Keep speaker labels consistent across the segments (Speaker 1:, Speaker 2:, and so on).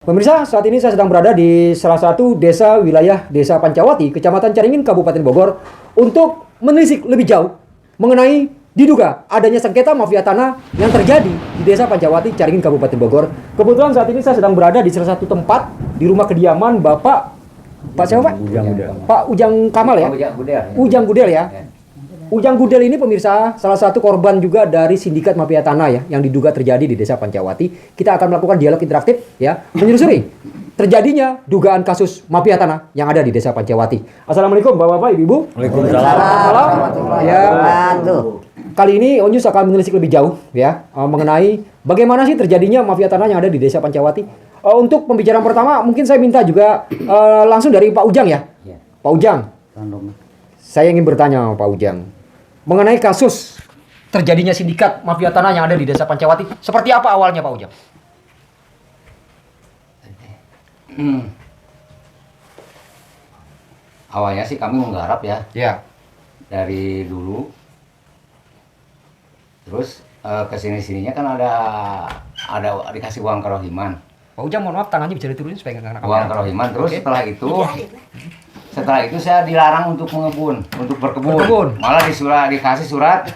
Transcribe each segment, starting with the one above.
Speaker 1: Pemirsa, saat ini saya sedang berada di salah satu desa wilayah Desa Pancawati, Kecamatan Caringin, Kabupaten Bogor, untuk menelisik lebih jauh mengenai diduga adanya sengketa mafia tanah yang terjadi di Desa Pancawati, Caringin, Kabupaten Bogor. Kebetulan saat ini saya sedang berada di salah satu tempat di rumah kediaman Pak siapa Pak? Pak Ujang Kamal ya? Ujang Gudel ya? Ujang Gudel ini pemirsa salah satu korban juga dari sindikat mafia tanah ya yang diduga terjadi di Desa Pancawati. Kita akan melakukan dialog interaktif ya menyusuri terjadinya dugaan kasus mafia tanah yang ada di Desa Pancawati. Assalamualaikum Bapak-bapak, Ibu-ibu.
Speaker 2: Waalaikumsalam.
Speaker 1: Ya. Kali ini Onjus akan menelisik lebih jauh ya mengenai bagaimana sih terjadinya mafia tanah yang ada di Desa Pancawati. Untuk pembicaraan pertama mungkin saya minta juga langsung dari Pak Ujang ya. Pak Ujang. Saya ingin bertanya Pak Ujang mengenai kasus terjadinya sindikat mafia tanah yang ada di Desa Pancawati. Seperti apa awalnya Pak Ujang?
Speaker 2: Awalnya sih kami menggarap ya.
Speaker 1: Ya.
Speaker 2: Dari dulu. Terus kesini-sininya kan ada dikasih uang kerohiman.
Speaker 1: Pak Ujang mohon maaf tangannya bisa diturunin supaya nggak kena
Speaker 2: Uang kerohiman. Terus setelah itu saya dilarang untuk mengebun, untuk berkebun. Malah dikasih surat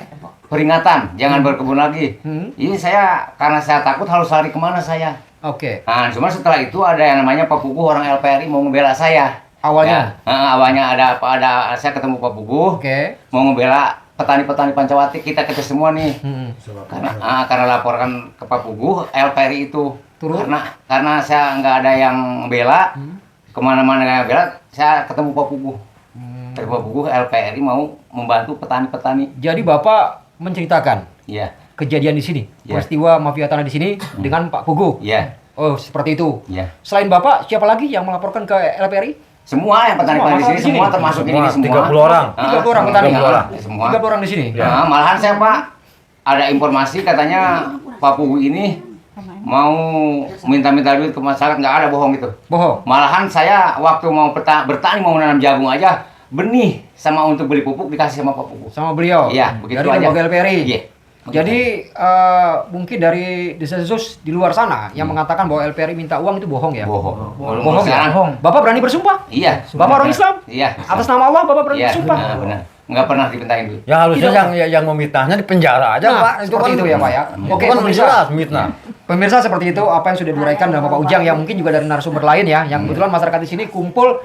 Speaker 2: peringatan, jangan berkebun lagi. Ini karena saya takut harus lari kemana saya.
Speaker 1: Oke.
Speaker 2: Nah, cuma setelah itu ada yang namanya Pak Puguh, orang LPRI mau ngebela saya.
Speaker 1: Awalnya?
Speaker 2: Ya, awalnya ada saya ketemu Pak Puguh.
Speaker 1: Oke.
Speaker 2: Mau ngebela petani-petani Pancawati, kita semua nih. Karena laporkan ke Pak Puguh, LPRI itu.
Speaker 1: Turun?
Speaker 2: Karena saya nggak ada yang bela, kemana-mana yang bela, saya ketemu Pak Puguh. Dari Pak Puguh, LPRI mau membantu petani-petani.
Speaker 1: Jadi Bapak menceritakan
Speaker 2: Iya.
Speaker 1: kejadian di sini,
Speaker 2: Ya.
Speaker 1: peristiwa mafia tanah di sini dengan Pak Puguh.
Speaker 2: Iya.
Speaker 1: Oh, seperti itu.
Speaker 2: Iya.
Speaker 1: Selain Bapak, siapa lagi yang melaporkan ke LPRI?
Speaker 2: Semua yang petani-petani di sini, semua termasuk ini semua.
Speaker 3: 30 orang.
Speaker 1: 30 orang petani.
Speaker 3: 30 orang.
Speaker 2: Semua.
Speaker 1: 30 orang di sini.
Speaker 2: Nah, malahan saya Pak, ada informasi katanya Pak Puguh ini mau minta-minta duit ke masyarakat, nggak ada, bohong gitu.
Speaker 1: Bohong.
Speaker 2: Malahan saya waktu mau bertani mau menanam jagung aja, benih sama untuk beli pupuk dikasih sama Pak Puguh.
Speaker 1: Sama beliau.
Speaker 2: Iya, begitu
Speaker 1: dari
Speaker 2: aja.
Speaker 1: lembaga LPRI.
Speaker 2: Iya.
Speaker 1: Jadi mungkin dari desa-desus di luar sana yang mengatakan bahwa LPRI minta uang itu bohong ya?
Speaker 2: Bohong.
Speaker 1: Bohong ya?
Speaker 2: Sekarang,
Speaker 1: Bapak berani bersumpah?
Speaker 2: iya.
Speaker 1: Bapak orang Islam?
Speaker 2: Iya.
Speaker 1: Atas nama Allah Bapak berani
Speaker 2: Iya,
Speaker 1: bersumpah?
Speaker 2: benar. Nggak pernah dipintain duit.
Speaker 3: Ya harusnya
Speaker 1: Tidak,
Speaker 3: yang memitnahnya di penjara aja,
Speaker 1: Nah,
Speaker 3: Pak.
Speaker 1: seperti itu ya Pak ya. Oke,
Speaker 3: kan
Speaker 1: pemirsa.
Speaker 3: jelas mitnah.
Speaker 1: Pemirsa, seperti itu apa yang sudah diuraikan dalam Bapak Ujang yang mungkin juga dari narasumber lain ya, yang kebetulan masyarakat di sini kumpul.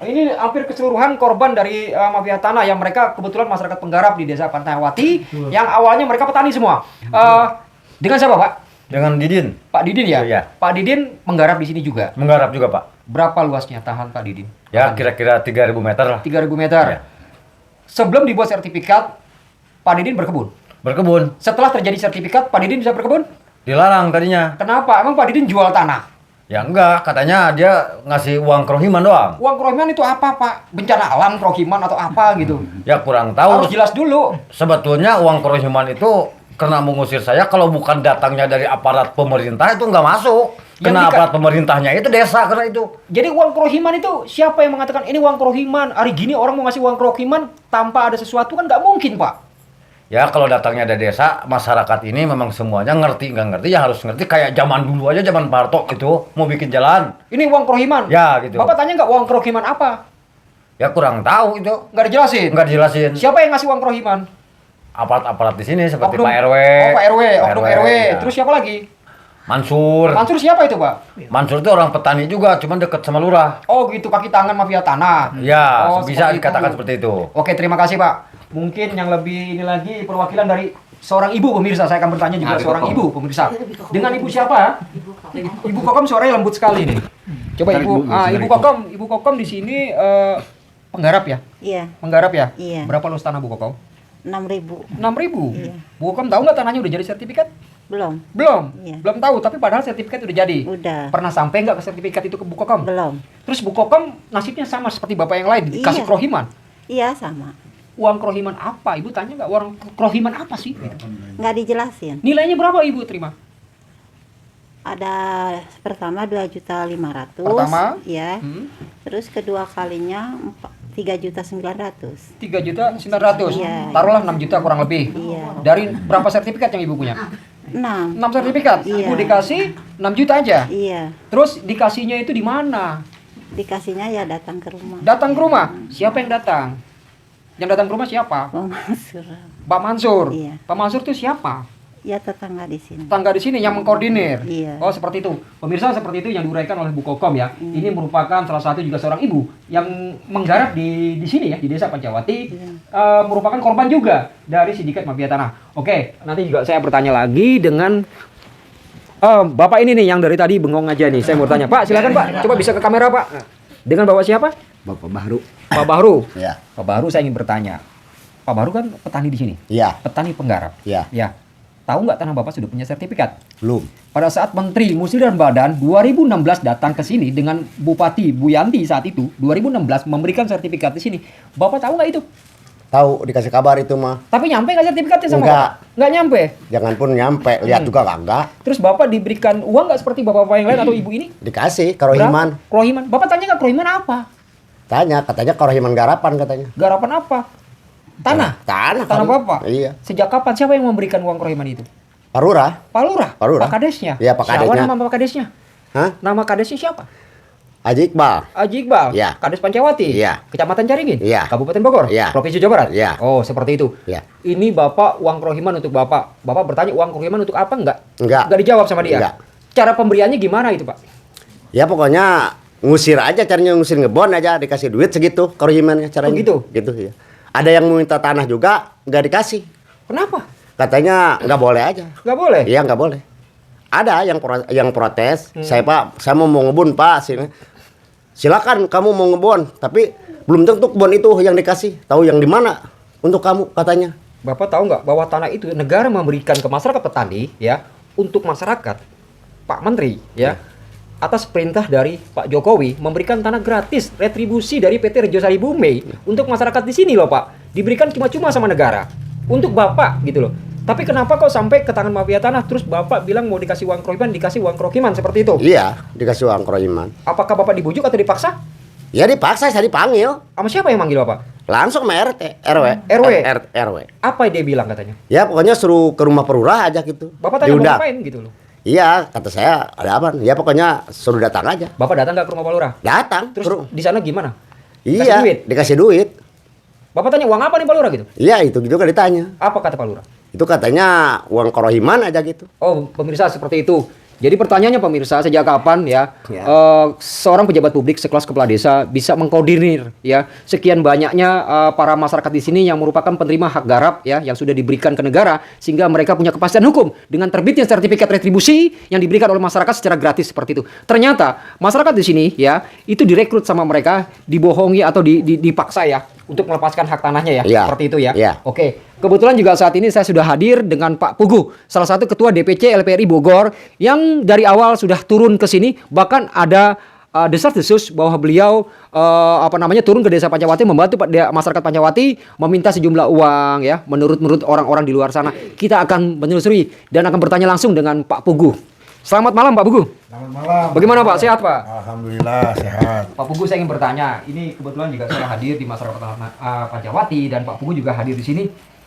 Speaker 1: Ini hampir keseluruhan korban dari mafia tanah yang mereka kebetulan masyarakat penggarap di Desa Pancawati yang awalnya mereka petani semua. Dengan siapa Pak?
Speaker 3: Dengan Didin.
Speaker 1: Pak Didin ya?
Speaker 3: Iya.
Speaker 1: Pak Didin menggarap di sini juga.
Speaker 3: Menggarap juga, Pak.
Speaker 1: Berapa luasnya tahan Pak Didin?
Speaker 3: Ya kira-kira 3.000 meter lah.
Speaker 1: 3.000 meter.
Speaker 3: Iya.
Speaker 1: Sebelum dibuat sertifikat, Pak Didin berkebun.
Speaker 3: Berkebun.
Speaker 1: Setelah terjadi sertifikat, Pak Didin bisa berkebun?
Speaker 3: Dilarang tadinya.
Speaker 1: Kenapa? Emang Pak Didin jual tanah?
Speaker 3: Ya enggak, katanya dia ngasih uang kerohiman doang.
Speaker 1: Uang kerohiman itu apa Pak? Bencana alam kerohiman atau apa gitu?
Speaker 3: Ya kurang tahu.
Speaker 1: Harus jelas dulu.
Speaker 3: Sebetulnya uang kerohiman itu karena mengusir saya, kalau bukan datangnya dari aparat pemerintah itu nggak masuk. Karena aparat pemerintahnya itu desa karena itu.
Speaker 1: Jadi uang kerohiman itu siapa yang mengatakan ini uang kerohiman? Hari gini orang mau ngasih uang kerohiman tanpa ada sesuatu kan nggak mungkin Pak.
Speaker 3: Ya kalau datangnya dari desa, masyarakat ini memang semuanya ngerti, nggak ngerti ya harus ngerti. Kayak zaman dulu aja, zaman Pak Harto gitu, mau bikin jalan.
Speaker 1: Ini uang kerohiman?
Speaker 3: Ya gitu.
Speaker 1: Bapak tanya nggak uang kerohiman apa?
Speaker 3: Ya kurang tahu itu.
Speaker 1: Nggak dijelasin?
Speaker 3: Nggak dijelasin.
Speaker 1: Siapa yang ngasih uang kerohiman?
Speaker 3: Aparat-aparat di sini seperti
Speaker 1: Oknum.
Speaker 3: Pak RW.
Speaker 1: Oh Pak RW, oknum RW.
Speaker 3: ya.
Speaker 1: Terus siapa lagi?
Speaker 3: Mansur.
Speaker 1: Mansur siapa itu Pak?
Speaker 3: Mansur itu orang petani juga, cuman deket sama lurah.
Speaker 1: Oh gitu, kaki tangan mafia tanah.
Speaker 3: Ya,
Speaker 1: Oh,
Speaker 3: bisa
Speaker 1: seperti
Speaker 3: dikatakan
Speaker 1: itu.
Speaker 3: seperti itu.
Speaker 1: Oke, terima kasih Pak. Mungkin yang lebih ini lagi perwakilan dari seorang ibu pemirsa. Saya akan bertanya juga seorang ibu pemirsa. Dengan ibu siapa? Ibu Kokom suaranya lembut sekali nih. Coba ibu, ibu Kokom di sini penggarap ya?
Speaker 4: Iya,
Speaker 1: Penggarap ya?
Speaker 4: Iya.
Speaker 1: Berapa luas tanah Bu Kokom?
Speaker 4: 6.000.
Speaker 1: 6.000.
Speaker 4: Iya.
Speaker 1: Bu Kokom tahu nggak tanahnya udah jadi sertifikat?
Speaker 4: Belum.
Speaker 1: Belum.
Speaker 4: Iya.
Speaker 1: Belum tahu, tapi padahal sertifikat udah jadi.
Speaker 4: Udah.
Speaker 1: Pernah sampai nggak ke sertifikat itu ke Bu Kokom?
Speaker 4: Belum.
Speaker 1: Terus Bu Kokom nasibnya sama seperti bapak yang lain, dikasih
Speaker 4: Iya.
Speaker 1: kerohiman.
Speaker 4: Iya, sama.
Speaker 1: Uang kerohiman apa? Ibu tanya nggak uang kerohiman apa sih?
Speaker 4: Nggak dijelasin.
Speaker 1: Nilainya berapa Ibu terima?
Speaker 4: Ada pertama 2.500.000.
Speaker 1: Pertama?
Speaker 4: Ya. Terus kedua kalinya 3.900.000.
Speaker 1: 3.900.000.
Speaker 4: Iya.
Speaker 1: Taruhlah 6 juta kurang lebih.
Speaker 4: Iya.
Speaker 1: Dari berapa sertifikat yang Ibu punya?
Speaker 4: 6.
Speaker 1: 6 sertifikat.
Speaker 4: Iya.
Speaker 1: Ibu dikasih 6 juta aja.
Speaker 4: Iya.
Speaker 1: Terus dikasihnya itu di mana?
Speaker 4: Dikasihnya ya datang ke rumah.
Speaker 1: Datang ke rumah. Siapa yang datang? Yang datang ke rumah siapa?
Speaker 4: Bang Mansur.
Speaker 1: Pak Mansur.
Speaker 4: Iya.
Speaker 1: Pak Mansur itu siapa?
Speaker 4: Ya tetangga di sini.
Speaker 1: Tetangga di sini yang mengkoordinir.
Speaker 4: Iya.
Speaker 1: Oh, seperti itu. Pemirsa, seperti itu yang diuraikan oleh Bu Kokom ya. Ini merupakan salah satu juga seorang ibu yang menggarap di sini ya, di Desa Pancawati. Merupakan korban juga dari sindikat mafia tanah. Oke, nanti juga saya bertanya lagi dengan Bapak ini nih yang dari tadi bengong aja nih. Saya mau tanya, Pak, silakan Pak. Coba bisa ke kamera, Pak. Dengan Bapak siapa?
Speaker 5: Bapak Bahru.
Speaker 1: Pak Bahru.
Speaker 5: Ya.
Speaker 1: Pak Bahru, saya ingin bertanya. Pak Bahru kan petani di sini.
Speaker 5: Iya.
Speaker 1: Petani penggarap.
Speaker 5: Iya.
Speaker 1: Ya. Tahu nggak tanah Bapak sudah punya sertifikat?
Speaker 5: Belum.
Speaker 1: Pada saat Menteri Musi dan Badan 2016 datang ke sini dengan Bupati Bu Yanti saat itu 2016 memberikan sertifikat di sini. Bapak tahu nggak itu?
Speaker 5: Tahu dikasih kabar itu mah.
Speaker 1: Tapi nyampe nggak sertifikatnya sama
Speaker 5: Enggak.
Speaker 1: Bapak? Nggak nyampe.
Speaker 5: Jangan pun nyampe, lihat juga kagak.
Speaker 1: Terus Bapak diberikan uang nggak seperti bapak-bapak yang lain atau ibu ini?
Speaker 5: Dikasih Karohiman.
Speaker 1: Berapa? Kerohiman. Bapak tanya nggak kerohiman apa?
Speaker 5: Tanya, katanya Karohiman garapan katanya.
Speaker 1: Garapan apa? Tanah.
Speaker 5: Tanah.
Speaker 1: Tanah
Speaker 5: kan?
Speaker 1: Bapak.
Speaker 5: Iya.
Speaker 1: Sejak kapan siapa yang memberikan uang kerohiman itu?
Speaker 5: Pak Lurah.
Speaker 1: Pak Lurah.
Speaker 5: Pak Lurah.
Speaker 1: Pak Kadesnya.
Speaker 5: Iya, Pak
Speaker 1: Siapa
Speaker 5: Kadesnya.
Speaker 1: nama Pak Kadesnya?
Speaker 5: Hah?
Speaker 1: Nama Kadesnya siapa?
Speaker 5: Haji Iqbal.
Speaker 1: Haji Iqbal,
Speaker 5: Iya.
Speaker 1: Kades Pancawati,
Speaker 5: Iya.
Speaker 1: Kecamatan Caringin,
Speaker 5: Iya.
Speaker 1: Kabupaten Bogor,
Speaker 5: Iya.
Speaker 1: Provinsi Jawa Barat.
Speaker 5: Iya.
Speaker 1: Oh, seperti itu.
Speaker 5: Iya.
Speaker 1: Ini Bapak uang kerohiman untuk Bapak. Bapak bertanya uang kerohiman untuk apa? Enggak.
Speaker 5: Enggak.
Speaker 1: Enggak dijawab sama dia.
Speaker 5: Enggak.
Speaker 1: Cara pemberiannya gimana itu, Pak?
Speaker 5: Ya pokoknya ngusir aja, caranya ngusir ngebon aja, dikasih duit segitu Karohimannya caranya.
Speaker 1: Oh, gitu?
Speaker 5: Gitu ya. Ada yang minta tanah juga nggak dikasih.
Speaker 1: Kenapa?
Speaker 5: Katanya nggak boleh aja.
Speaker 1: Enggak boleh.
Speaker 5: Iya nggak boleh. Ada yang protes. Saya Pak, saya mau ngebon Pak sini. Silakan kamu mau ngebon, tapi belum tentu kebun itu yang dikasih. Tahu yang di mana untuk kamu katanya.
Speaker 1: Bapak tahu nggak bahwa tanah itu negara memberikan ke masyarakat petani ya untuk masyarakat Pak Menteri ya atas perintah dari Pak Jokowi memberikan tanah gratis retribusi dari PT Rejosari Bumi untuk masyarakat di sini loh Pak, diberikan cuma-cuma sama negara untuk Bapak gitu loh. Tapi kenapa kok sampai ke tangan mafia tanah terus Bapak bilang mau dikasih uang kerohiman, dikasih uang kerohiman seperti itu?
Speaker 5: Iya, dikasih uang Karohiman.
Speaker 1: Apakah Bapak dibujuk atau dipaksa?
Speaker 5: Ya dipaksa, saya dipanggil.
Speaker 1: Sama siapa yang manggil Bapak?
Speaker 5: Langsung sama RT, RW.
Speaker 1: RW?
Speaker 5: RW.
Speaker 1: Apa dia bilang katanya?
Speaker 5: Ya pokoknya suruh ke rumah perurah aja gitu.
Speaker 1: Bapak tanya mau
Speaker 5: Diundang.
Speaker 1: ngapain gitu loh.
Speaker 5: Iya, kata saya ada apa? Ya pokoknya suruh datang aja.
Speaker 1: Bapak datang nggak ke rumah Pak Lurah?
Speaker 5: Datang.
Speaker 1: Terus di sana gimana?
Speaker 5: Iya,
Speaker 1: duit?
Speaker 5: dikasih duit.
Speaker 1: Bapak tanya uang apa nih Pak Lurah gitu?
Speaker 5: Iya, itu juga ditanya.
Speaker 1: Apa kata Pak Lurah?
Speaker 5: Itu katanya uang Karohiman aja gitu.
Speaker 1: Oh, pemirsa seperti itu. Jadi pertanyaannya pemirsa, sejak kapan ya,
Speaker 5: Ya.
Speaker 1: seorang pejabat publik sekelas kepala desa bisa mengkoordinir ya sekian banyaknya para masyarakat di sini yang merupakan penerima hak garap ya yang sudah diberikan ke negara sehingga mereka punya kepastian hukum dengan terbitnya sertifikat retribusi yang diberikan oleh masyarakat secara gratis seperti itu. Ternyata masyarakat di sini ya itu direkrut sama mereka, dibohongi atau dipaksa ya untuk melepaskan hak tanahnya ya,
Speaker 5: Ya.
Speaker 1: seperti itu ya.
Speaker 5: Ya.
Speaker 1: Oke, kebetulan juga saat ini saya sudah hadir dengan Pak Pugu, salah satu ketua DPC LPRI Bogor yang dari awal sudah turun ke sini, bahkan ada desas-desus bahwa beliau turun ke Desa Pancawati membantu masyarakat Pancawati meminta sejumlah uang ya, menurut orang-orang di luar sana. Kita akan menelusuri dan akan bertanya langsung dengan Pak Pugu. Selamat malam Pak Pugu.
Speaker 6: Selamat malam.
Speaker 1: Bagaimana Pak? Sehat Pak?
Speaker 6: Alhamdulillah sehat.
Speaker 1: Pak Pugu, saya ingin bertanya. Ini kebetulan juga saya hadir di masyarakat Pancawati dan Pak Pugu juga hadir di sini.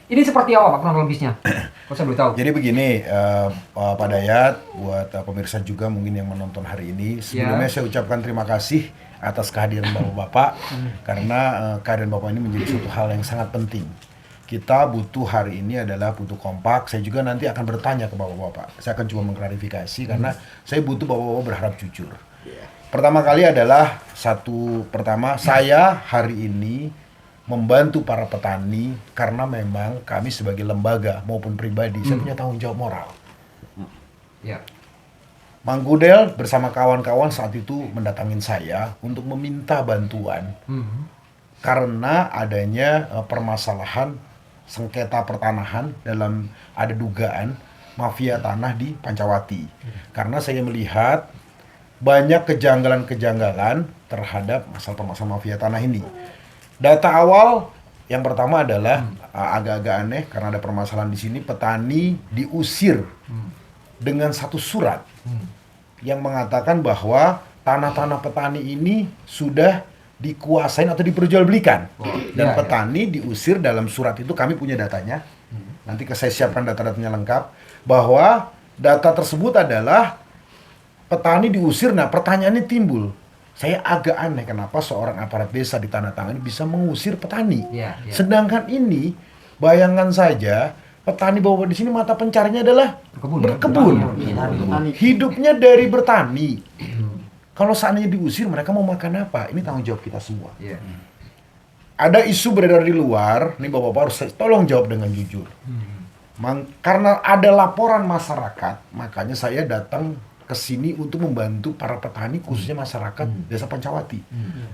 Speaker 1: Ini seperti apa Pak kronologisnya? Kok saya belum tahu.
Speaker 6: Jadi begini, Pak Dayat, buat pemirsa juga mungkin yang menonton hari ini. Sebelumnya saya ucapkan terima kasih atas kehadiran Bapak-Bapak karena kehadiran Bapak ini menjadi suatu hal yang sangat penting. Kita butuh hari ini adalah butuh kompak. Saya juga nanti akan bertanya ke Bapak-Bapak. Saya akan coba mengklarifikasi karena saya butuh Bapak-Bapak berharap jujur. Pertama kali adalah saya hari ini membantu para petani karena memang kami sebagai lembaga maupun pribadi saya punya tanggung jawab moral.
Speaker 1: Ya.
Speaker 6: Mang Gudel bersama kawan-kawan saat itu mendatangin saya untuk meminta bantuan karena adanya permasalahan sengketa pertanahan dalam ada dugaan mafia tanah di Pancawati. Karena saya melihat banyak kejanggalan-kejanggalan terhadap masalah mafia tanah ini. Data awal yang pertama adalah agak-agak aneh karena ada permasalahan di sini, petani diusir dengan satu surat yang mengatakan bahwa tanah-tanah petani ini sudah dikuasain atau diperjualbelikan. Dan petani diusir dalam surat itu, kami punya datanya. Nanti saya siapkan data-datanya lengkap. bahwa data tersebut adalah petani diusir. Nah, pertanyaannya timbul. Saya agak aneh kenapa seorang aparat desa ditandatangani bisa mengusir petani.
Speaker 1: Iya, iya.
Speaker 6: Sedangkan ini, bayangkan saja, petani bahwa di sini mata pencariannya adalah berkebun. Hidupnya dari bertani. Kalau seandainya diusir, mereka mau makan apa? Ini tanggung jawab kita semua.
Speaker 1: Iya.
Speaker 6: Ada isu beredar di luar, nih Bapak harus tolong jawab dengan jujur. Karena ada laporan masyarakat, makanya saya datang ke sini untuk membantu para petani, khususnya masyarakat Desa Pancawati.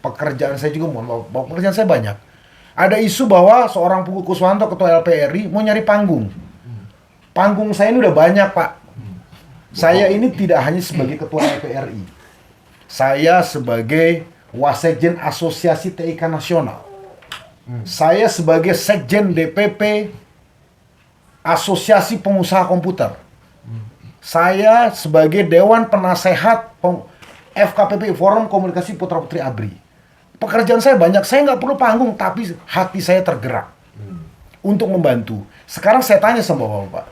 Speaker 6: Pekerjaan saya juga, pekerjaan saya banyak. Ada isu bahwa seorang Pugu Kuswanto, ketua LPRI, mau nyari panggung. Panggung saya ini udah banyak, Pak. Saya ini tidak hanya sebagai ketua LPRI. Saya sebagai Wasekjen Asosiasi TIK Nasional. Saya sebagai Sekjen DPP Asosiasi Pengusaha Komputer. Saya sebagai Dewan Penasehat FKPP Forum Komunikasi Putra Putri ABRI. Pekerjaan saya banyak, saya nggak perlu panggung, tapi hati saya tergerak untuk membantu. Sekarang saya tanya sama Bapak,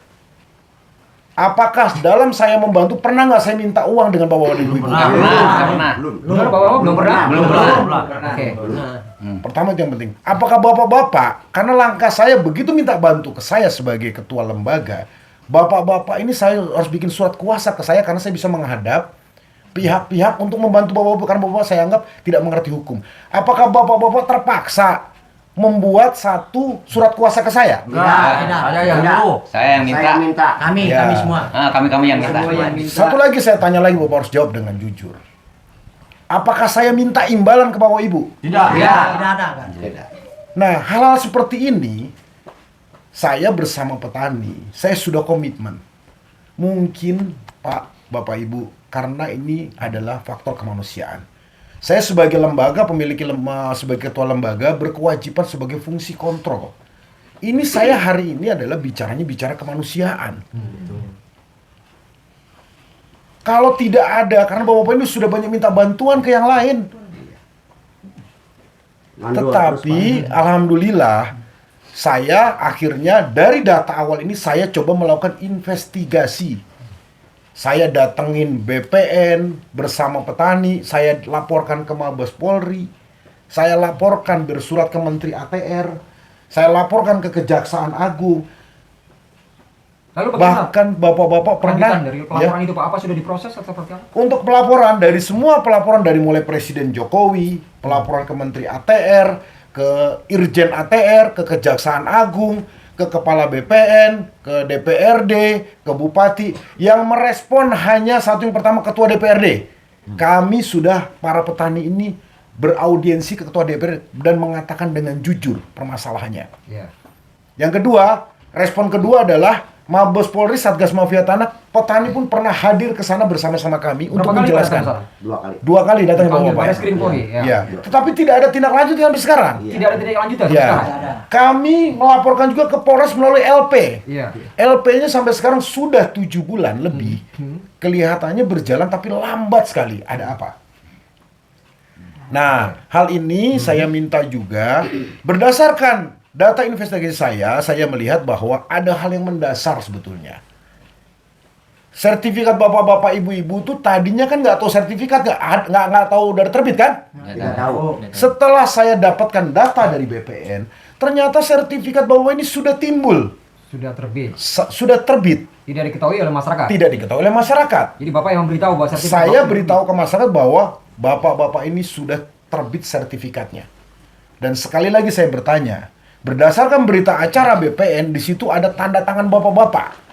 Speaker 6: apakah dalam saya membantu pernah nggak saya minta uang dengan Bapak dan Ibu-ibu?
Speaker 2: Pernah.
Speaker 1: Belum pernah. Oke.
Speaker 6: Pertama itu yang penting. Apakah bapak-bapak, karena langkah saya begitu minta bantu ke saya sebagai ketua lembaga, bapak-bapak ini saya harus bikin surat kuasa ke saya karena saya bisa menghadap pihak-pihak untuk membantu bapak-bapak karena bapak saya anggap tidak mengerti hukum. Apakah bapak-bapak terpaksa membuat satu surat kuasa ke saya?
Speaker 3: Saya yang dulu.
Speaker 2: Saya yang minta.
Speaker 7: Kami
Speaker 6: Ya.
Speaker 7: semua.
Speaker 2: Kami yang minta.
Speaker 6: Satu lagi saya tanya lagi, Bapak harus jawab dengan jujur. Apakah saya minta imbalan ke Bapak Ibu?
Speaker 7: Tidak ada.
Speaker 6: Nah, hal-hal seperti ini, saya bersama petani, saya sudah komitmen. Mungkin, Pak, Bapak Ibu, karena ini adalah faktor kemanusiaan. Saya sebagai lembaga, sebagai ketua lembaga, berkewajiban sebagai fungsi kontrol. Ini saya hari ini adalah bicara kemanusiaan. Kalau tidak ada, karena Bapak-Bapak ini sudah banyak minta bantuan ke yang lain. Tetapi, alhamdulillah, saya akhirnya dari data awal ini saya coba melakukan investigasi. Saya datengin BPN bersama petani, saya laporkan ke Mabes Polri, saya laporkan bersurat ke Menteri ATR, saya laporkan ke Kejaksaan Agung.
Speaker 1: Lalu bagaimana?
Speaker 6: Bahkan bapak-bapak pernah
Speaker 1: Lanjutan dari pelaporan itu Pak, apa sudah diproses atau seperti apa?
Speaker 6: untuk pelaporan dari semua pelaporan dari mulai Presiden Jokowi, pelaporan ke Menteri ATR, ke Irjen ATR, ke Kejaksaan Agung, ke Kepala BPN, ke DPRD, ke Bupati, yang merespon hanya satu, yang pertama Ketua DPRD. Kami sudah, para petani ini beraudiensi ke Ketua DPRD dan mengatakan dengan jujur permasalahannya.
Speaker 1: Iya.
Speaker 6: Yang kedua, respon kedua adalah Mabes Polri, Satgas Mafia Tanah, petani pun pernah hadir ke sana bersama-sama kami untuk
Speaker 1: Berapa kali
Speaker 6: menjelaskan.
Speaker 1: Pak datang?
Speaker 6: 2 kali datang ke
Speaker 1: Dipanggil
Speaker 6: Bapak.
Speaker 1: Baris Krim Polri, ya.
Speaker 6: Ya. Tetapi tidak ada tindak lanjut sampai sekarang.
Speaker 1: Tidak ada tindak lanjut
Speaker 6: Ya. Kami melaporkan juga ke Polres melalui LP.
Speaker 1: Iya.
Speaker 6: LP-nya sampai sekarang sudah 7 bulan lebih. Kelihatannya berjalan tapi lambat sekali. Ada apa? Nah, hal ini saya minta juga berdasarkan data investigasi saya melihat bahwa ada hal yang mendasar sebetulnya. Sertifikat bapak-bapak, ibu-ibu tuh tadinya kan nggak tahu sertifikat, nggak tahu udah terbit kan?
Speaker 2: Tidak tahu.
Speaker 6: Setelah saya dapatkan data dari BPN, ternyata sertifikat bahwa ini sudah timbul,
Speaker 1: Sudah terbit.
Speaker 6: sudah terbit,
Speaker 1: Tidak diketahui oleh masyarakat.
Speaker 6: tidak diketahui oleh masyarakat.
Speaker 1: Jadi Bapak yang memberitahu bahwa sertifikat
Speaker 6: Saya
Speaker 1: Bapak-
Speaker 6: beritahu ke masyarakat bahwa bapak-bapak ini sudah terbit sertifikatnya. Dan sekali lagi saya bertanya, berdasarkan berita acara BPN, di situ ada tanda tangan bapak-bapak.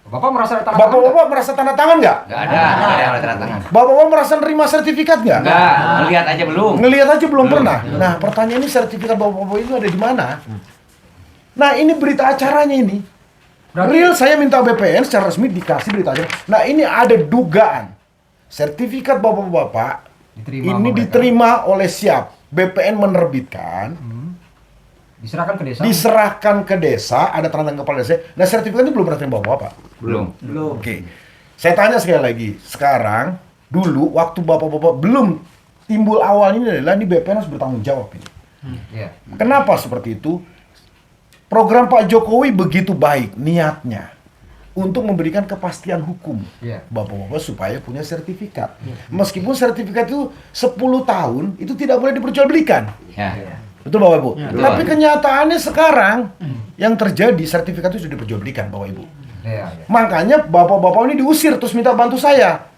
Speaker 1: Bapak merasa tanda tangan
Speaker 6: Bapak-bapak merasa tanda tangan nggak?
Speaker 2: Nggak ada yang tanda tangan.
Speaker 6: Bapak-bapak merasa nerima sertifikat nggak?
Speaker 2: Enggak, melihat aja belum.
Speaker 6: Ngelihat aja belum pernah. Nah, pertanyaan ini sertifikat bapak-bapak itu ada di mana? Nah, ini berita acaranya ini.
Speaker 1: Berarti-
Speaker 6: Real saya minta BPN secara resmi dikasih berita acara. Nah, ini ada dugaan sertifikat bapak-bapak
Speaker 1: Diterima
Speaker 6: ini
Speaker 1: sama mereka.
Speaker 6: diterima oleh siap. BPN menerbitkan,
Speaker 1: Diserahkan ke desa.
Speaker 6: diserahkan ke desa, ada tanda tangan kepala desa. Nah, sertifikat ini belum pernah terima bapak-bapak.
Speaker 2: Belum.
Speaker 6: Oke. Saya tanya sekali lagi. Sekarang, dulu waktu bapak-bapak belum timbul awal ini adalah ini BPN harus bertanggung jawab ini.
Speaker 1: Iya.
Speaker 6: Kenapa seperti itu? Program Pak Jokowi begitu baik niatnya untuk memberikan kepastian hukum
Speaker 1: Iya.
Speaker 6: bapak-bapak supaya punya sertifikat. Meskipun sertifikat itu 10 tahun itu tidak boleh diperjualbelikan.
Speaker 2: Ya.
Speaker 6: Betul Bapak Ibu.
Speaker 2: Betul.
Speaker 6: Tapi kenyataannya sekarang yang terjadi sertifikat itu sudah diperjualbelikan Bapak Ibu.
Speaker 1: Iya.
Speaker 6: Makanya bapak-bapak ini diusir terus minta bantu saya.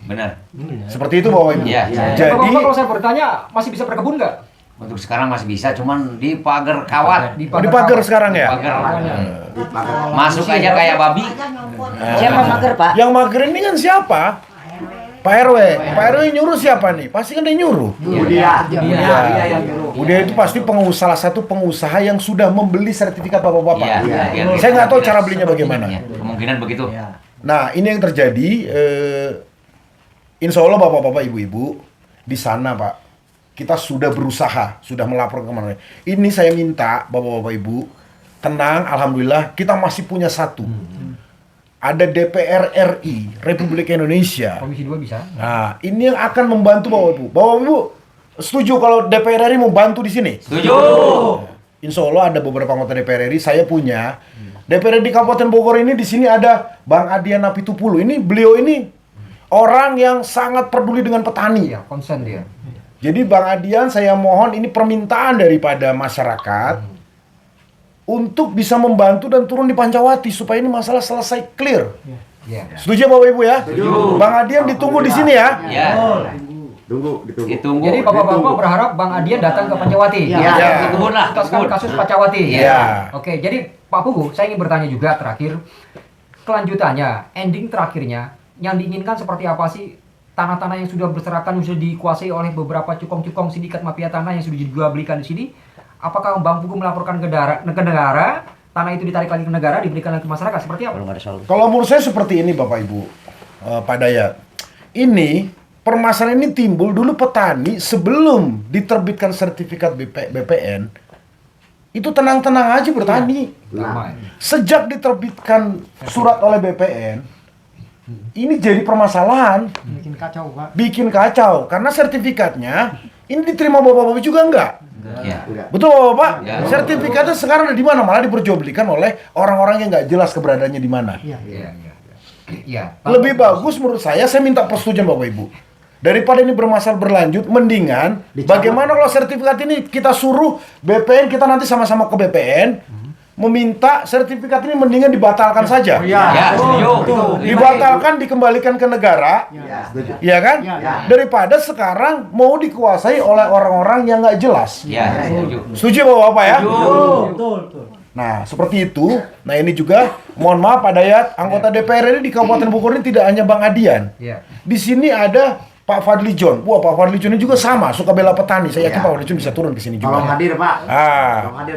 Speaker 2: Benar.
Speaker 6: Seperti itu Bapak Ibu.
Speaker 2: Iya.
Speaker 6: Jadi
Speaker 1: Bapak-bapak kalau saya bertanya masih bisa berkebun nggak?
Speaker 2: Untuk sekarang masih bisa, cuman di pagar kawat.
Speaker 6: di pagar sekarang ya.
Speaker 2: Pagar. Masuk aja kayak babi.
Speaker 4: Siapa mager, Pak?
Speaker 6: Yang mager ini kan siapa? Pak RW. Pak RW nyuruh siapa nih? Pasti kan dia nyuruh.
Speaker 5: Budia.
Speaker 6: Udah itu pasti salah satu pengusaha yang sudah membeli sertifikat bapak-bapak.
Speaker 2: Iya.
Speaker 6: Saya nggak tahu cara belinya bagaimana.
Speaker 2: Ya, kemungkinan begitu.
Speaker 6: Nah, ini yang terjadi. Insya Allah bapak-bapak, ibu-ibu di sana Pak, kita sudah berusaha, sudah melapor kemana. Ini saya minta bapak-bapak, ibu tenang. Alhamdulillah kita masih punya satu. Ada DPR RI Republik Indonesia.
Speaker 1: Komisi 2 bisa.
Speaker 6: Nah, ini yang akan membantu bapak-ibu. Bapak-ibu setuju kalau DPR RI mau bantu di sini?
Speaker 2: Setuju.
Speaker 6: Insya Allah ada beberapa anggota DPR RI saya punya. DPR di Kabupaten Bogor ini di sini ada Bang Adian Napitupulu. Beliau ini orang yang sangat peduli dengan petani.
Speaker 1: Iya, konsen dia.
Speaker 6: Jadi Bang Adian, saya mohon ini permintaan daripada masyarakat untuk bisa membantu dan turun di Pancawati supaya ini masalah selesai clear.
Speaker 1: Iya.
Speaker 6: Setuju Bapak Ibu ya? Setuju. Bang Adian ditunggu di sini ya.
Speaker 2: Ya.
Speaker 5: Ditunggu.
Speaker 2: Ditunggu.
Speaker 1: Jadi bapak-bapak berharap Bang Adian datang ke Pancawati.
Speaker 2: Ya. Kebun lah.
Speaker 1: Tuntaskan kasus Pancawati.
Speaker 6: Iya.
Speaker 1: Oke, jadi Pak Pugu, saya ingin bertanya juga terakhir kelanjutannya, ending terakhirnya yang diinginkan seperti apa sih? Tanah-tanah yang sudah berserakan, sudah dikuasai oleh beberapa cukong-cukong sindikat mafia tanah yang sudah dijual belikan di sini. Apakah Bang Pugu melaporkan ke negara, tanah itu ditarik lagi ke negara, diberikan lagi ke masyarakat, seperti apa?
Speaker 6: Kalau menurut saya seperti ini Bapak Ibu, Pak Dayat. Ini permasalahan ini timbul dulu petani sebelum diterbitkan sertifikat BPN itu tenang-tenang aja bertani.
Speaker 1: Damai.
Speaker 6: Sejak diterbitkan surat oleh BPN, ini jadi permasalahan.
Speaker 1: Bikin kacau, Pak.
Speaker 6: Bikin kacau karena sertifikatnya ini diterima bapak-bapak juga enggak?
Speaker 2: Ya.
Speaker 6: Betul bapak-bapak?
Speaker 2: Ya.
Speaker 6: Sertifikatnya sekarang ada di mana? Malah diperjualbelikan oleh orang-orang yang nggak jelas keberadaannya di mana.
Speaker 1: Iya.
Speaker 6: Lebih bagus menurut saya minta persetujuan bapak ibu. Daripada ini bermasalah berlanjut, mendingan bagaimana kalau sertifikat ini kita suruh BPN, kita nanti sama-sama ke BPN meminta sertifikat ini mendingan dibatalkan saja.
Speaker 2: Ya, setuju.
Speaker 6: Dibatalkan, dikembalikan ke negara. Iya kan? Daripada sekarang mau dikuasai oleh orang-orang yang nggak jelas.
Speaker 2: Ya, setuju.
Speaker 6: Setuju Bapak-Bapak ya? Nah, seperti itu. Nah, ini juga mohon maaf Pak Dayat, anggota DPR ini di Kabupaten Bogor ini tidak hanya Bang Adian.
Speaker 1: Iya.
Speaker 6: Di sini ada Pak Fadli John. Wah, Pak Fadli John ini juga sama, suka bela petani. Saya yakin Pak Fadli John bisa turun ke sini juga.
Speaker 5: Tolong hadir, Pak.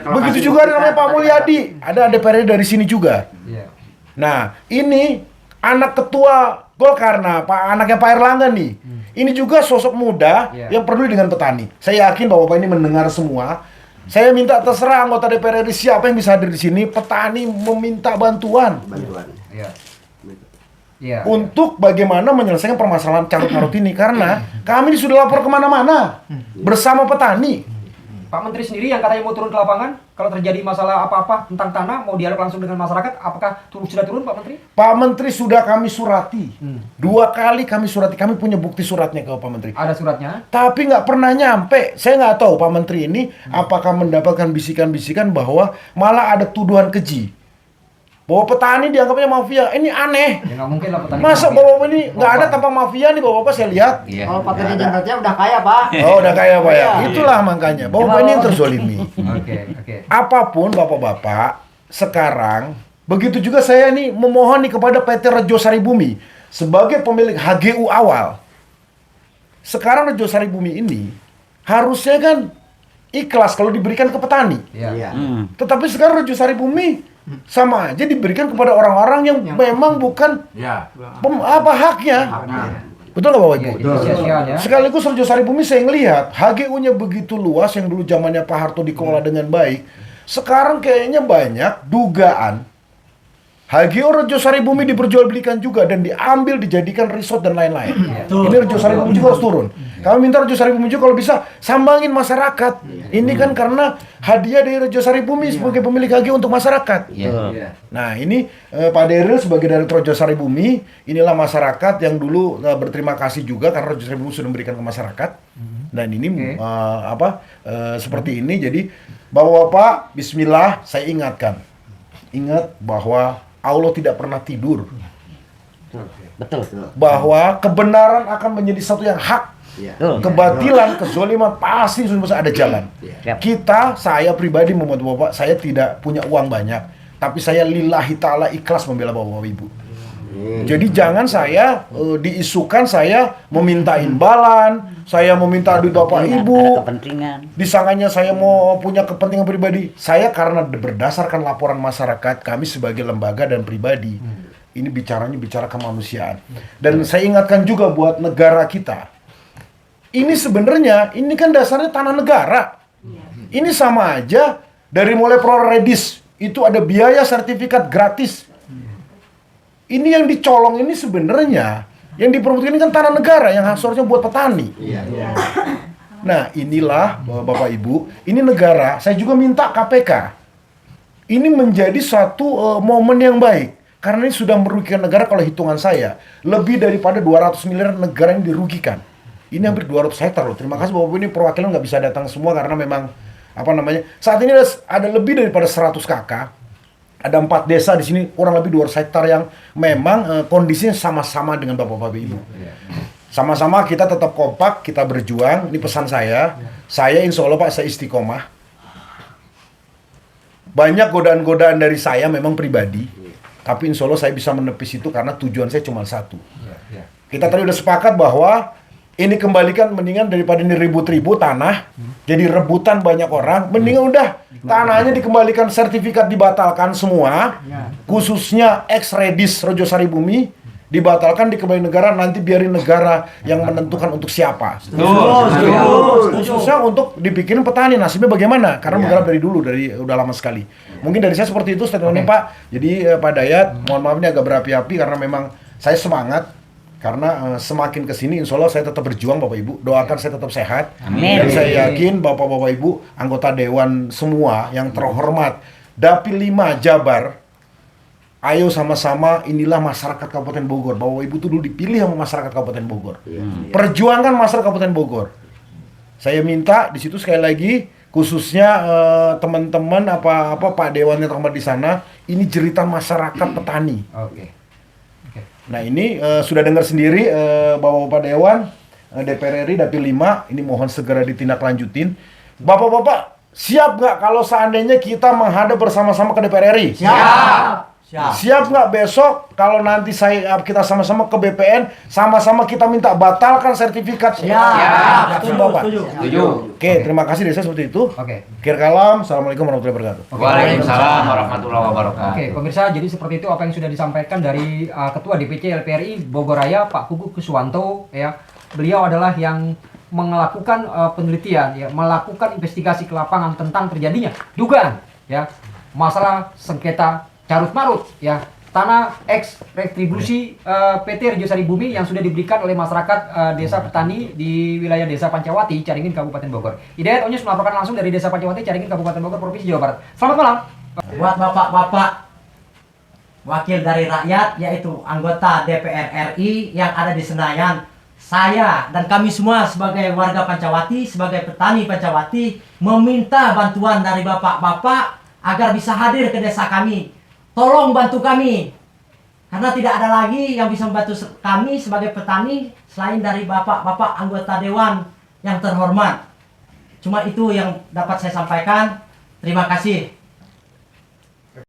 Speaker 6: Begitu juga ada namanya Pak Mulyadi. Ada DPR dari sini juga.
Speaker 1: Iya.
Speaker 6: Nah, ini anak ketua Golkar, nah, anaknya Pak Erlangga nih. Ini juga sosok muda yang peduli dengan petani. Saya yakin Bapak-bapak ini mendengar semua. Saya minta terserah anggota DPR RI siapa yang bisa hadir di sini. Petani meminta bantuan.
Speaker 1: Iya. Iya.
Speaker 6: Untuk bagaimana menyelesaikan permasalahan carut-marut ini. Karena kami sudah lapor kemana-mana bersama petani.
Speaker 1: Pak Menteri sendiri yang katanya mau turun ke lapangan, kalau terjadi masalah apa-apa tentang tanah, mau dialog langsung dengan masyarakat, apakah sudah turun Pak Menteri?
Speaker 6: Pak Menteri sudah kami surati. 2 kali kami surati. Kami punya bukti suratnya ke Pak Menteri.
Speaker 1: Ada suratnya?
Speaker 6: Tapi nggak pernah nyampe. Saya nggak tahu Pak Menteri ini apakah mendapatkan bisikan-bisikan bahwa malah ada tuduhan keji. Bahwa petani dianggapnya mafia. Ini aneh.
Speaker 1: Ya nggak mungkin lah petani.
Speaker 6: Masa
Speaker 1: mafia.
Speaker 6: bapak ini nggak ada tanpa mafia nih bapak saya lihat.
Speaker 2: Iya.
Speaker 7: Kalau Pak Teddy Jenderalnya udah kaya, Pak.
Speaker 6: Oh udah kaya Pak ya. Itulah makanya. Bapak ini yang terzolimi.
Speaker 1: Oke.
Speaker 6: Apapun bapak-bapak sekarang, begitu juga saya nih memohon nih kepada PT Rejo Sari Bumi sebagai pemilik HGU awal. Sekarang Rejo Sari Bumi ini harusnya kan ikhlas kalau diberikan ke petani.
Speaker 1: Iya.
Speaker 6: Tetapi sekarang Rejo Sari Bumi sama aja diberikan kepada orang-orang yang memang bukan haknya. Betul nggak Bapak Ibu?
Speaker 1: Sia-sianya.
Speaker 6: Sekaligus Rejo Sari Bumi saya ngelihat HGU-nya begitu luas yang dulu zamannya Pak Harto dikelola dengan baik. Sekarang kayaknya banyak dugaan HGO Rejo Saribumi diperjualbelikan juga dan diambil dijadikan resort dan lain-lain. Ini Rejo Saribumi juga harus turun. Kami minta Rejo Saribumi juga kalau bisa sambangin masyarakat. Ini kan karena hadiah dari Rejo Saribumi sebagai pemilik HGO untuk masyarakat. Nah ini Pak Daryl sebagai dari Rejo Saribumi, inilah masyarakat yang dulu berterima kasih juga karena Rejo Saribumi sudah memberikan ke masyarakat. Dan ini seperti ini. Jadi Bapak-bapak, Bismillah, saya ingatkan. Ingat bahwa Allah tidak pernah tidur.
Speaker 4: Betul.
Speaker 6: Bahwa kebenaran akan menjadi satu yang hak. Kebatilan, kezoliman pasti sudah ada jalan. Kita, saya pribadi membuat Bapak, saya tidak punya uang banyak, tapi saya lillahi ta'ala ikhlas membela Bapak Ibu. Jadi jangan saya diisukan saya meminta imbalan, saya meminta duit Bapak Ibu.
Speaker 4: Kepentingan.
Speaker 6: Disangkanya saya mau punya kepentingan pribadi. Saya karena berdasarkan laporan masyarakat, kami sebagai lembaga dan pribadi, ini bicara kemanusiaan. Dan saya ingatkan juga buat negara kita. Ini sebenarnya, ini kan dasarnya tanah negara. Ini sama aja dari mulai Proredis, itu ada biaya sertifikat gratis. Ini yang dicolong ini sebenarnya yang diperbutkan ini kan tanah negara yang seharusnya buat petani. Nah inilah Bapak Ibu, ini negara. Saya juga minta KPK ini menjadi satu momen yang baik karena ini sudah merugikan negara. Kalau hitungan saya lebih daripada 200 miliar negara yang dirugikan. Ini hampir 200 hektar loh. Terima kasih Bapak Ibu, ini perwakilan nggak bisa datang semua karena memang saat ini ada lebih daripada 100 KK. Ada 4 desa di sini, kurang lebih 200 hektar yang memang kondisinya sama-sama dengan Bapak-Bapak Ibu. Sama-sama kita tetap kompak, kita berjuang. Ini pesan saya. Saya insya Allah Pak, saya istiqomah. Banyak godaan-godaan dari saya memang pribadi. Tapi insya Allah saya bisa menepis itu karena tujuan saya cuma satu. Kita tadi udah sepakat bahwa ini kembalikan mendingan daripada ini ribut-ribut tanah. Jadi rebutan banyak orang. Mendingan udah tanahnya dikembalikan, sertifikat dibatalkan semua. Khususnya ex-Redis Rejo Saribumi dibatalkan, dikembalikan negara. Nanti biarin negara yang menentukan untuk siapa. Khususnya untuk dibikin petani. Nasibnya bagaimana? Karena menggarap dari dulu, udah lama sekali. Mungkin dari saya seperti itu statementnya Pak. Jadi Pak Dayat, mohon maaf ini agak berapi-api karena memang saya semangat. Karena semakin kesini insya Allah saya tetap berjuang Bapak Ibu. Doakan saya tetap sehat.
Speaker 4: Amin.
Speaker 6: Dan saya yakin Bapak-Bapak Ibu, anggota Dewan semua yang terhormat, Dapil 5 Jabar, ayo sama-sama inilah masyarakat Kabupaten Bogor. Bapak Ibu itu dulu dipilih sama masyarakat Kabupaten Bogor. Perjuangkan masyarakat Kabupaten Bogor. Saya minta di situ sekali lagi, khususnya teman-teman Pak Dewan yang terhormat di sana, ini jeritan masyarakat petani. Nah ini sudah dengar sendiri Bapak-Bapak Dewan, DPR RI, Dapil 5, ini mohon segera ditindaklanjutin. Bapak-bapak, siap nggak kalau seandainya kita menghadap bersama-sama ke DPR RI? Siap! Siap nggak besok kalau nanti kita sama-sama ke BPN, sama-sama kita minta batalkan sertifikat? Siap! Setuju Bapak?
Speaker 2: Setuju.
Speaker 6: Oke, terima kasih dari saya seperti itu.
Speaker 1: Oke.
Speaker 6: Kir kalam, Assalamualaikum warahmatullahi wabarakatuh.
Speaker 2: Waalaikumsalam warahmatullahi wabarakatuh.
Speaker 1: Oke, pemirsa, jadi seperti itu apa yang sudah disampaikan dari Ketua DPC LPRI Bogor Raya, Pak Kuku Kuswanto, ya. Beliau adalah yang melakukan penelitian, ya, melakukan investigasi ke lapangan tentang terjadinya dugaan, ya, masalah sengketa carut marut, ya, tanah ex retribusi PT Rejo Saribumi yang sudah diberikan oleh masyarakat desa petani di wilayah Desa Pancawati, Caringin, Kabupaten Bogor. Hidayat Onyus melaporkan langsung dari Desa Pancawati, Caringin, Kabupaten Bogor, Provinsi Jawa Barat. Selamat malam.
Speaker 7: Buat bapak-bapak wakil dari rakyat, yaitu anggota DPR RI yang ada di Senayan, saya dan kami semua sebagai warga Pancawati, sebagai petani Pancawati, meminta bantuan dari bapak-bapak agar bisa hadir ke desa kami. Tolong bantu kami, karena tidak ada lagi yang bisa membantu kami sebagai petani selain dari bapak-bapak anggota dewan yang terhormat. Cuma itu yang dapat saya sampaikan. Terima kasih.